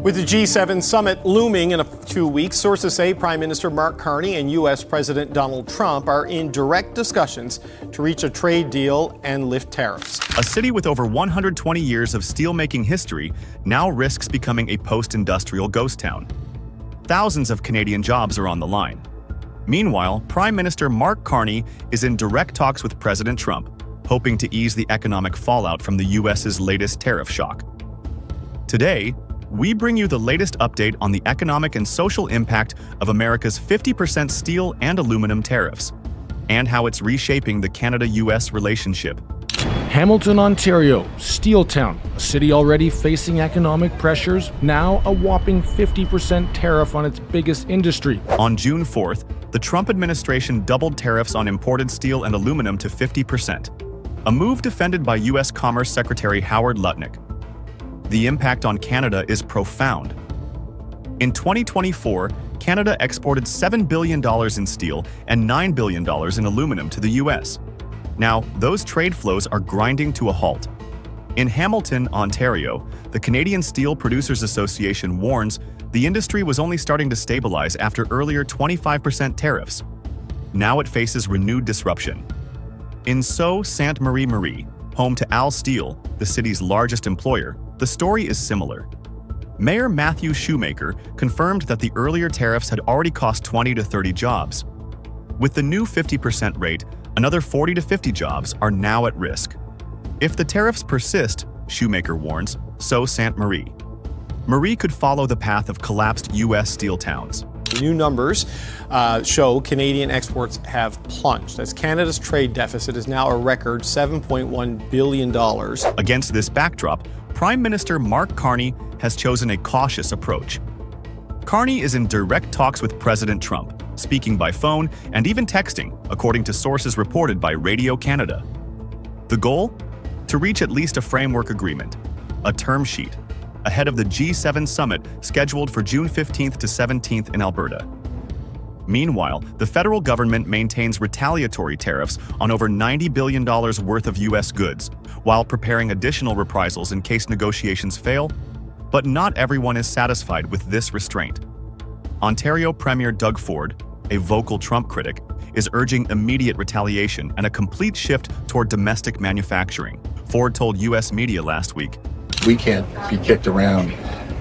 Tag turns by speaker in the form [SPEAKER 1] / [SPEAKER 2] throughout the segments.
[SPEAKER 1] With the G7 summit looming in a few weeks, sources say Prime Minister Mark Carney and U.S. President Donald Trump are in direct discussions to reach a trade deal and lift tariffs.
[SPEAKER 2] A city with over 120 years of steelmaking history now risks becoming a post-industrial ghost town. Thousands of Canadian jobs are on the line. Meanwhile, Prime Minister Mark Carney is in direct talks with President Trump, hoping to ease the economic fallout from the U.S.'s latest tariff shock. Today, we bring you the latest update on the economic and social impact of America's 50% steel and aluminum tariffs, and how it's reshaping the Canada-US relationship.
[SPEAKER 3] Hamilton, Ontario, steel town, a city already facing economic pressures, now a whopping 50% tariff on its biggest industry.
[SPEAKER 2] On June 4th, the Trump administration doubled tariffs on imported steel and aluminum to 50%, a move defended by U.S. Commerce Secretary Howard Lutnick. The impact on Canada is profound. In 2024, Canada exported $7 billion in steel and $9 billion in aluminum to the U.S. Now, those trade flows are grinding to a halt. In Hamilton, Ontario, the Canadian Steel Producers Association warns the industry was only starting to stabilize after earlier 25% tariffs. Now it faces renewed disruption. In Sault Ste. Marie, home to Al Steel, the city's largest employer, the story is similar. Mayor Matthew Shoemaker confirmed that the earlier tariffs had already cost 20 to 30 jobs. With the new 50% rate, another 40 to 50 jobs are now at risk. If the tariffs persist, Shoemaker warns, Sault Ste. Marie could follow the path of collapsed U.S. steel towns.
[SPEAKER 1] New numbers show Canadian exports have plunged, as Canada's trade deficit is now a record $7.1 billion.
[SPEAKER 2] Against this backdrop, Prime Minister Mark Carney has chosen a cautious approach. Carney is in direct talks with President Trump, speaking by phone and even texting, according to sources reported by Radio Canada. The goal? To reach at least a framework agreement, a term sheet, ahead of the G7 summit scheduled for June 15th to 17th in Alberta. Meanwhile, the federal government maintains retaliatory tariffs on over $90 billion worth of U.S. goods, while preparing additional reprisals in case negotiations fail. But not everyone is satisfied with this restraint. Ontario Premier Doug Ford, a vocal Trump critic, is urging immediate retaliation and a complete shift toward domestic manufacturing. Ford told U.S. media last week,
[SPEAKER 4] "We can't be kicked around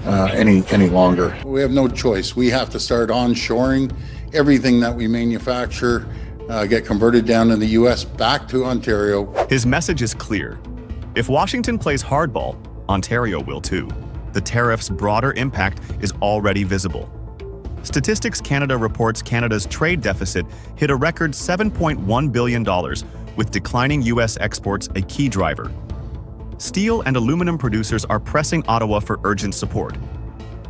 [SPEAKER 4] any longer.
[SPEAKER 5] We have no choice. We have to start onshoring everything that we manufacture, get converted down in the U.S. back to Ontario."
[SPEAKER 2] His message is clear. If Washington plays hardball, Ontario will too. The tariffs' broader impact is already visible. Statistics Canada reports Canada's trade deficit hit a record $7.1 billion, with declining U.S. exports a key driver. Steel and aluminum producers are pressing Ottawa for urgent support.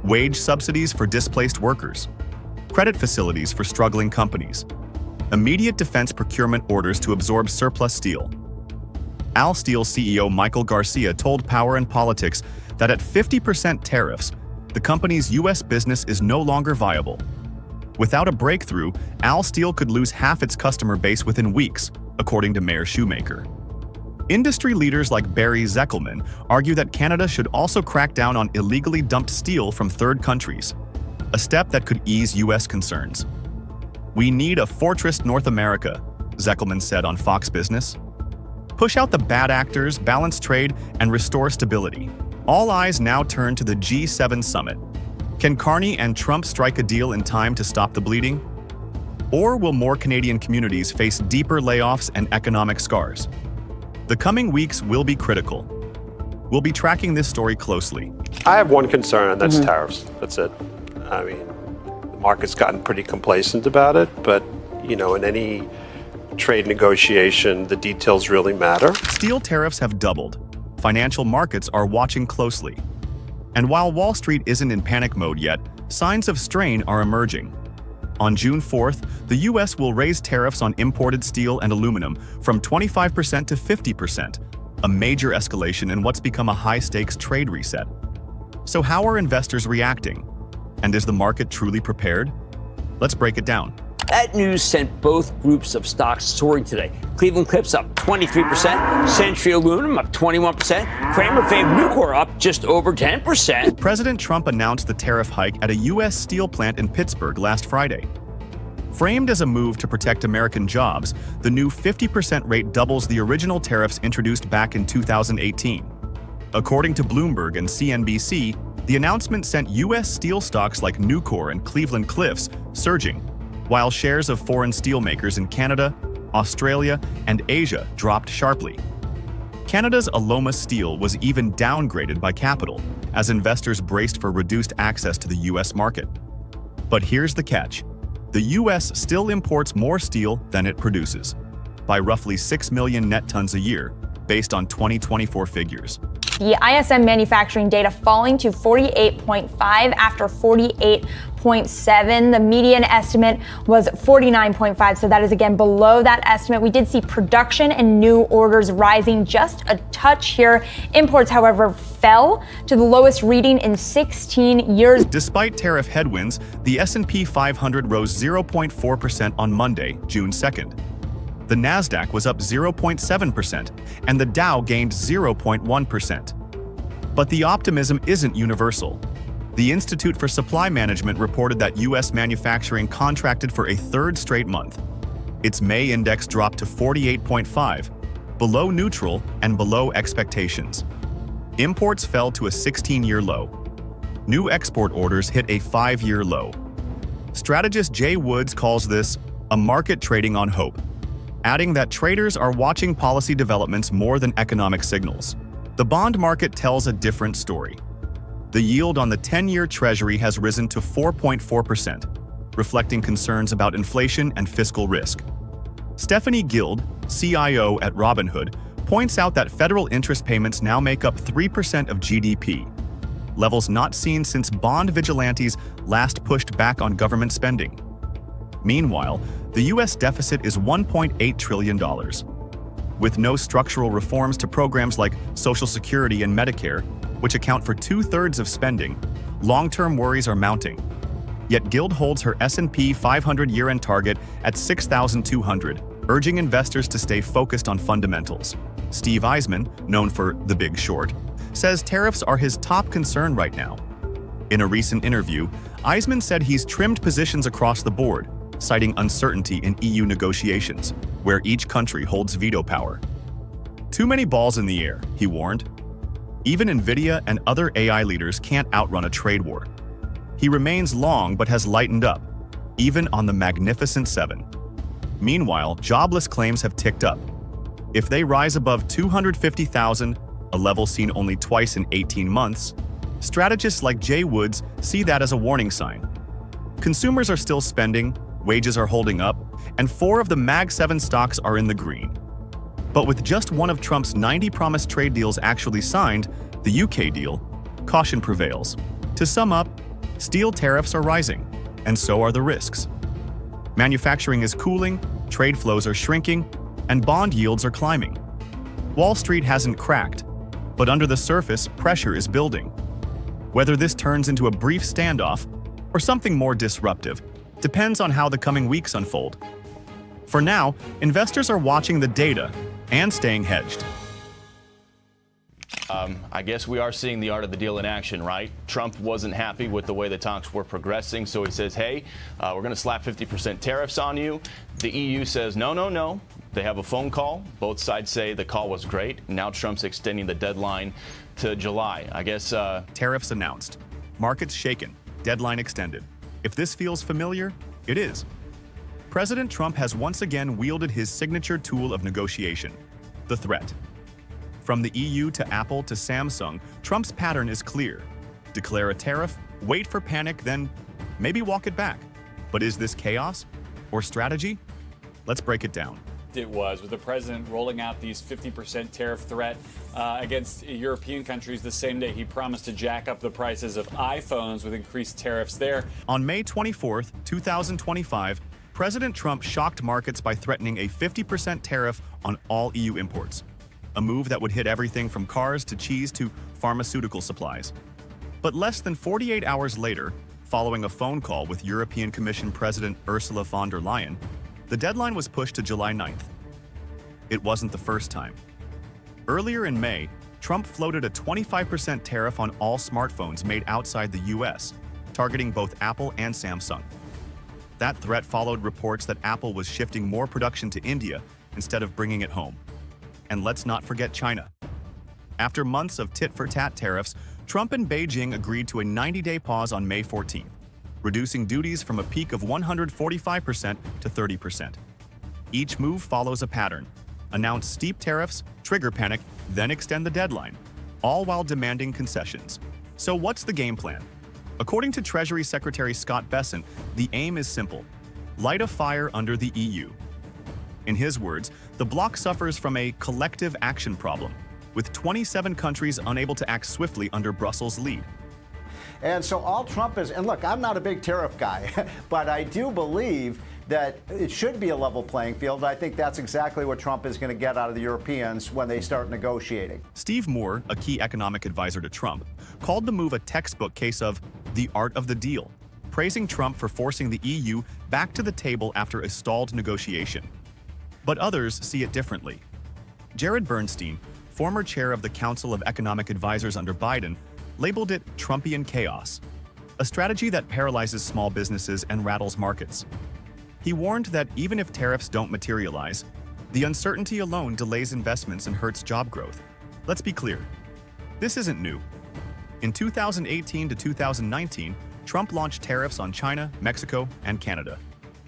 [SPEAKER 2] Wage subsidies for displaced workers. Credit facilities for struggling companies. Immediate defense procurement orders to absorb surplus steel. Al Steel CEO Michael Garcia told Power and Politics that at 50% tariffs, the company's U.S. business is no longer viable. Without a breakthrough, Al Steel could lose half its customer base within weeks, according to Mayor Shoemaker. Industry leaders like Barry Zeckelman argue that Canada should also crack down on illegally dumped steel from third countries, a step that could ease U.S. concerns. "We need a fortress North America," Zeckelman said on Fox Business. Push out the bad actors, balance trade, and restore stability. All eyes now turn to the G7 summit. Can Carney and Trump strike a deal in time to stop the bleeding? Or will more Canadian communities face deeper layoffs and economic scars? The coming weeks will be critical. We'll be tracking this story closely.
[SPEAKER 6] I have one concern, and that's tariffs. That's it. I mean, the market's gotten pretty complacent about it, but, in any trade negotiation, the details really matter.
[SPEAKER 2] Steel tariffs have doubled. Financial markets are watching closely. And while Wall Street isn't in panic mode yet, signs of strain are emerging. On June 4th, the U.S. will raise tariffs on imported steel and aluminum from 25% to 50%, a major escalation in what's become a high-stakes trade reset. So how are investors reacting? And is the market truly prepared? Let's break it down.
[SPEAKER 7] That news sent both groups of stocks soaring today. Cleveland Cliffs up 23%, Century Aluminum up 21%, Kramer fave Nucor up just over 10%.
[SPEAKER 2] President Trump announced the tariff hike at a U.S. steel plant in Pittsburgh last Friday. Framed as a move to protect American jobs, the new 50% rate doubles the original tariffs introduced back in 2018. According to Bloomberg and CNBC, the announcement sent U.S. steel stocks like Nucor and Cleveland Cliffs surging, while shares of foreign steelmakers in Canada, Australia, and Asia dropped sharply. Canada's Aloma Steel was even downgraded by Capital as investors braced for reduced access to the U.S. market. But here's the catch. The U.S. still imports more steel than it produces, by roughly 6 million net tons a year, based on 2024 figures.
[SPEAKER 8] The ISM manufacturing data falling to 48.5 after 48.7. The median estimate was 49.5, so that is again below that estimate. We did see production and new orders rising just a touch here. Imports, however, fell to the lowest reading in 16 years.
[SPEAKER 2] Despite tariff headwinds, the S&P 500 rose 0.4% on Monday, June 2nd. The Nasdaq was up 0.7%, and the Dow gained 0.1%. But the optimism isn't universal. The Institute for Supply Management reported that U.S. manufacturing contracted for a third straight month. Its May index dropped to 48.5, below neutral and below expectations. Imports fell to a 16-year low. New export orders hit a 5-year low. Strategist Jay Woods calls this a market trading on hope, adding that traders are watching policy developments more than economic signals. The bond market tells a different story. The yield on the 10-year Treasury has risen to 4.4%, reflecting concerns about inflation and fiscal risk. Stephanie Guild, CIO at Robinhood, points out that federal interest payments now make up 3% of GDP, levels not seen since bond vigilantes last pushed back on government spending. Meanwhile, the U.S. deficit is $1.8 trillion. With no structural reforms to programs like Social Security and Medicare, which account for 2/3 of spending, long-term worries are mounting. Yet Guild holds her S&P 500 year-end target at 6,200, urging investors to stay focused on fundamentals. Steve Eisman, known for The Big Short, says tariffs are his top concern right now. In a recent interview, Eisman said he's trimmed positions across the board, citing uncertainty in EU negotiations, where each country holds veto power. Too many balls in the air, he warned. Even Nvidia and other AI leaders can't outrun a trade war. He remains long but has lightened up, even on the Magnificent Seven. Meanwhile, jobless claims have ticked up. If they rise above 250,000, a level seen only twice in 18 months, strategists like Jay Woods see that as a warning sign. Consumers are still spending, wages are holding up, and 4 of the Mag 7 stocks are in the green. But with just one of Trump's 90 promised trade deals actually signed, the UK deal, caution prevails. To sum up, steel tariffs are rising, and so are the risks. Manufacturing is cooling, trade flows are shrinking, and bond yields are climbing. Wall Street hasn't cracked, but under the surface, pressure is building. Whether this turns into a brief standoff or something more disruptive depends on how the coming weeks unfold. For now, investors are watching the data and staying hedged.
[SPEAKER 9] I guess we are seeing the art of the deal in action, right? Trump wasn't happy with the way the talks were progressing, so he says, hey, we're going to slap 50% tariffs on you. The EU says, no, no, no. They have a phone call. Both sides say the call was great. Now Trump's extending the deadline to July. I guess...
[SPEAKER 2] Tariffs announced. Markets shaken. Deadline extended. If this feels familiar, it is. President Trump has once again wielded his signature tool of negotiation, the threat. From the EU to Apple to Samsung, Trump's pattern is clear. Declare a tariff, wait for panic, then maybe walk it back. But is this chaos or strategy? Let's break it down.
[SPEAKER 10] It was, with the president rolling out these 50% tariff threat against European countries the same day he promised to jack up the prices of iPhones with increased tariffs there.
[SPEAKER 2] On May 24th, 2025, President Trump shocked markets by threatening a 50% tariff on all EU imports, a move that would hit everything from cars to cheese to pharmaceutical supplies. But less than 48 hours later, following a phone call with European Commission President Ursula von der Leyen, the deadline was pushed to July 9th. It wasn't the first time. Earlier in May, Trump floated a 25% tariff on all smartphones made outside the US, targeting both Apple and Samsung. That threat followed reports that Apple was shifting more production to India instead of bringing it home. And let's not forget China. After months of tit-for-tat tariffs, Trump and Beijing agreed to a 90-day pause on May 14th, reducing duties from a peak of 145% to 30%. Each move follows a pattern: announce steep tariffs, trigger panic, then extend the deadline, all while demanding concessions. So what's the game plan? According to Treasury Secretary Scott Bessent, the aim is simple: light a fire under the EU. In his words, the bloc suffers from a collective action problem, with 27 countries unable to act swiftly under Brussels' lead.
[SPEAKER 11] And so all Trump is, and look, I'm not a big tariff guy, but I do believe that it should be a level playing field. I think that's exactly what Trump is going to get out of the Europeans when they start negotiating.
[SPEAKER 2] Steve Moore, a key economic advisor to Trump, called the move a textbook case of the art of the deal, praising Trump for forcing the EU back to the table after a stalled negotiation. But others see it differently. Jared Bernstein, former chair of the Council of Economic Advisors under Biden, labeled it Trumpian chaos, a strategy that paralyzes small businesses and rattles markets. He warned that even if tariffs don't materialize, the uncertainty alone delays investments and hurts job growth. Let's be clear, this isn't new. In 2018 to 2019, Trump launched tariffs on China, Mexico, and Canada,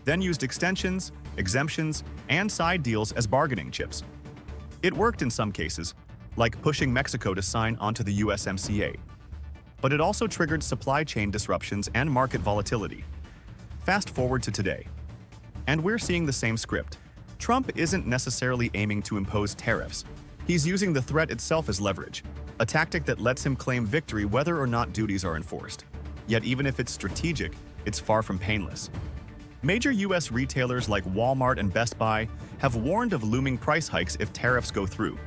[SPEAKER 2] then used extensions, exemptions, and side deals as bargaining chips. It worked in some cases, like pushing Mexico to sign onto the USMCA. But it also triggered supply chain disruptions and market volatility. Fast forward to today, and we're seeing the same script. Trump isn't necessarily aiming to impose tariffs. He's using the threat itself as leverage, a tactic that lets him claim victory whether or not duties are enforced. Yet even if it's strategic, it's far from painless. Major U.S. retailers like Walmart and Best Buy have warned of looming price hikes if tariffs go through.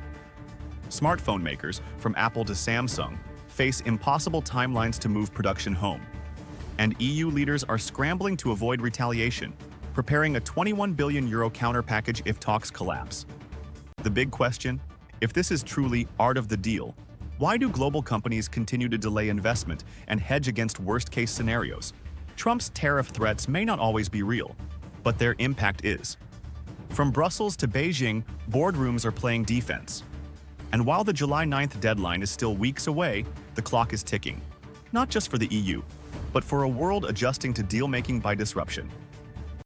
[SPEAKER 2] Smartphone makers, from Apple to Samsung, face impossible timelines to move production home. And EU leaders are scrambling to avoid retaliation, preparing a €21 billion counter package if talks collapse. The big question: if this is truly art of the deal, why do global companies continue to delay investment and hedge against worst-case scenarios? Trump's tariff threats may not always be real, but their impact is. From Brussels to Beijing, boardrooms are playing defense. And while the July 9th deadline is still weeks away, the clock is ticking. Not just for the EU, but for a world adjusting to deal-making by disruption.